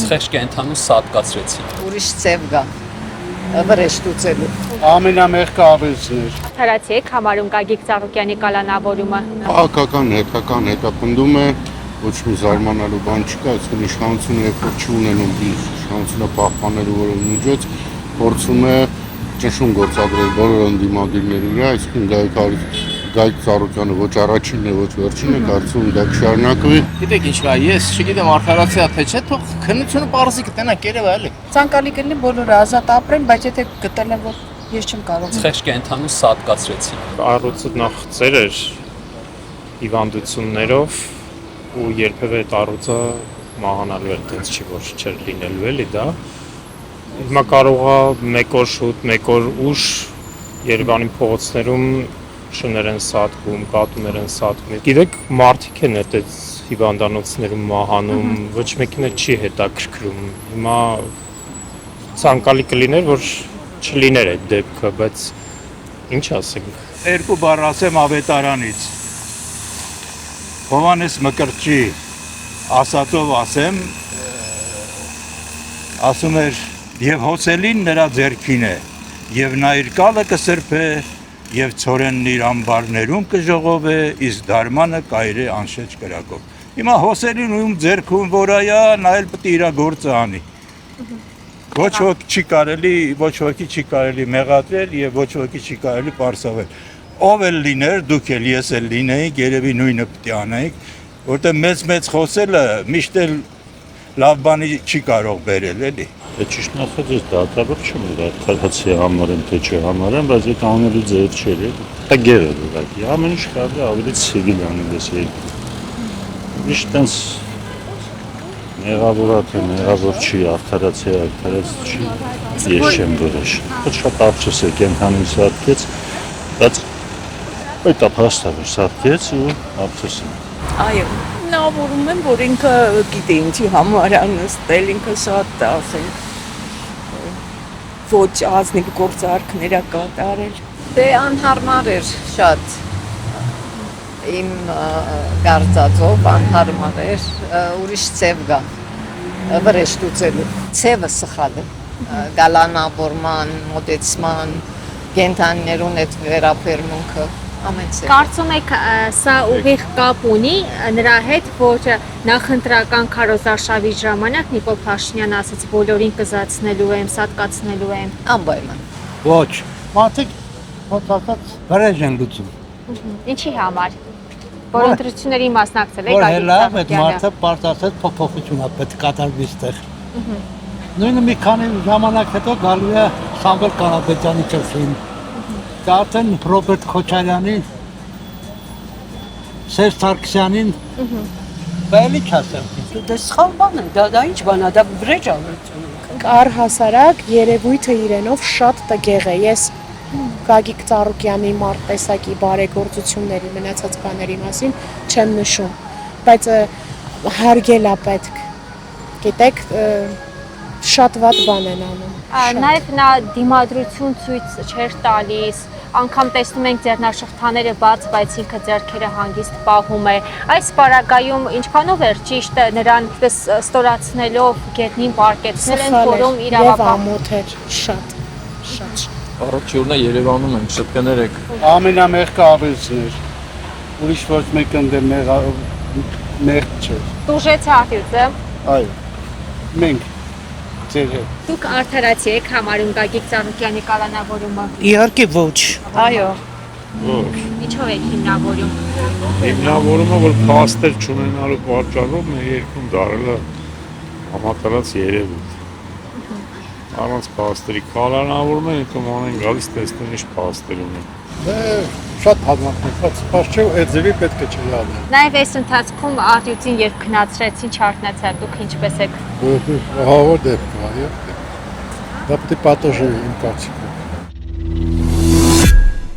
Խեղճ կենդանու սատկացրեցին։ Ուրիշ ծև կա, վրեժտուցելու։ Ամենամեղքը ավելցներ։ Արդարացի եք համարում Գագիկ Ծառուկյանի կալանավորումը։ Քաղաքական հետապնդում է, ոչ մի զարմանալու բան չկա, այսինքն իշխանությունը երբ որ չունենում իր իշխանությունը պահպանելու որևէ միջոց, փորձում է ճնշում գործադրել բոլոր ընդդիմադիրների վրա, այսինքն Գագիկ Ծառուկյանը ոչ առաջինն է, ոչ վերջինն է, կարծում եմ դա կշարունակվի։ Գիտեք ինչ կա, ես չգիտեմ արդարացի թե չէ, թող քննությունը բարձի կտենակ երևա էլի։ Ցանկալի կլինի բոլորը ազատ ապրեն, բայց եթե գտել են որ ես չեմ կարող։ Խեղճ կենդանու սատկացրեցին։ Առողջը նախ ծեր էր հիվանդություններով ու երբևէ այդ առողջը մահանալու էր, տենց չի որ չէր լինելու էլի դա։ Հիմա կարող է մեկ օր շուտ, մեկ օր ուշ Երևանի փողոցներում շներ են սատկում, կատուներ են սատկում։ Գիտեք, մարդիկ են այդ հիվանդանոցներում մահանում, ոչ մեկին չի հետաքրքրում։ Հիմա ցանկալի կլիներ, որ չլիներ այդ դեպքը, բայց ինչ ասենք։ Երկու բառ ասեմ ավետարանից։ Հովհաննես Մկրտչի ասածով ասեմ, ասում էր եւ հոսելին նրա ձեռքին է, եւ նա իր կալը կսրբե, եւ ցորենն իր ամբարներում կժողովե, իսկ դարմանը կայրե անշեջ կրակով։ Հիմա հոսելին ում ձեռքում որայա, նա էլ պետք է իր գործը անի։ Ոչ ոքի չի կարելի մեղադրել եւ ոչ ոքի չի կարելի պարսավել։ Ով էլ լիներ, դուք էլ ես էլ լինեինք, երևի նույնը պետք է անեինք, որտեղ մեծ խոսելը միշտ էլ լավ բանի չի կարող բերել, էլի։ Ճիշտ նախաձեռնեց դատավոր չեմ արդարացի համարեմ թե չէ համարեմ, բայց այդ անելու ձեր չէր։ Դա գեր է ուղղակի։ Ամեն ինչ կարելի ավելի ցիվիլ անել ես երկու։ Միշտ տենց մեղավորը թե մեղավոր չի, արդարացի չի։ Ես չեմ որոշ։ Ոչ շատ ափսոս է կենթանի սատկեց, բայց այդ ապաստավոր սատկեց ու ափսոս է։ Այո, նա որում եմ, որ ինքը գիտե ինչի համար անստել, ինքը շատ ասենք ոչ ազնիվ գործարքներ կատարել։ Դե անհարմար էր շատ իմ կարծածով անհարմար էր, ուրիշ ծև կա, վրեժտուցելու, ծևը սխալ է, գալանավորման, մոտեցման, կենդանիներուն այդ վերաբերմունքը ամեն ծև։ Կարծում եք սա ուղիղ կապ ունի նրա հետ, որ նախընտրական քարոզարշավի ժամանակ Նիկոլ Փաշինյանը ասաց բոլորին կզացնելու եմ, սատկացնելու եմ։ Անպայման։ Ոչ, մարդիկ ոնց վրեժ են լուծում։ Ինչի համար։ Որ ընտրությունների մասնակցել եք Որ լավ այդ մարդը պարտասած փոփոխություն է պետք կատարվի այստեղ։ Նույնը մի քանի ժամանակ հետո գալու է Սամվել Կանաբեջյանի ծրխին։ Դա արդեն Ռոբերտ Քոչարյանին, Սերժ Սարգսյանին բելի չասեմ։ Դա սխալ բան է, դա ինչ բան է, դա վրեժ է։ Առհասարակ երևույթը իրենով շատ տգեղ է։ Ես Գագիկ Ծառուկյանի մարտեսակի բարեգործությունների մնացած բաների մասին չեմ նշում, բայց հարգել է պետք։ Գիտեք, շատ վատ բան են անում։ Նաև նա դիմադրություն ցույց չէր տալիս, անգամ տեսնում ենք ձեռնաշղթաները բաց, բայց ինքը ձեռքերը հանգիստ պահում է։ Այս պարագայում ինչքանով էր ճիշտ նրան ստորացնելով գետնին պարկեցնել են, որում իրավապահ ամոթ էր շատ։ Առաջորդն է Երևանում ենք, շատ կներեք։ Ամենամեղքը ավելցներ։ Ուրիշ ոչ մեկը մեղք չէ։ Տուժեց արդյունքը։ Այո։ Մենք ձեր հետ։ Դուք արդարացի եք համարում Գագիկ Ծառուկյանի կալանավորումը։ Իհարկե ոչ։ Այո։ Ոչ։ Ինչով եք հիմնավորում։ Հիմնավորումը, որ փաստեր չունենալու պատճառով մեր երկրում դարել է համատարած երևույթ։ Առանց փաստերի կալանավորումը ինքնուրույն են գալիս տեսնում ինչ փաստեր ունեն։ Շատ հավանական, բայց չէ, այդ ձևի պետք է չլավի։ Նաև այս ընթացքում արդյունքին երբ քննացրեցին չարտնացել, դուք ինչպես եք։ Հավոր դեպք, այո։ Դա պետք է պատժի իմ կարծիքով։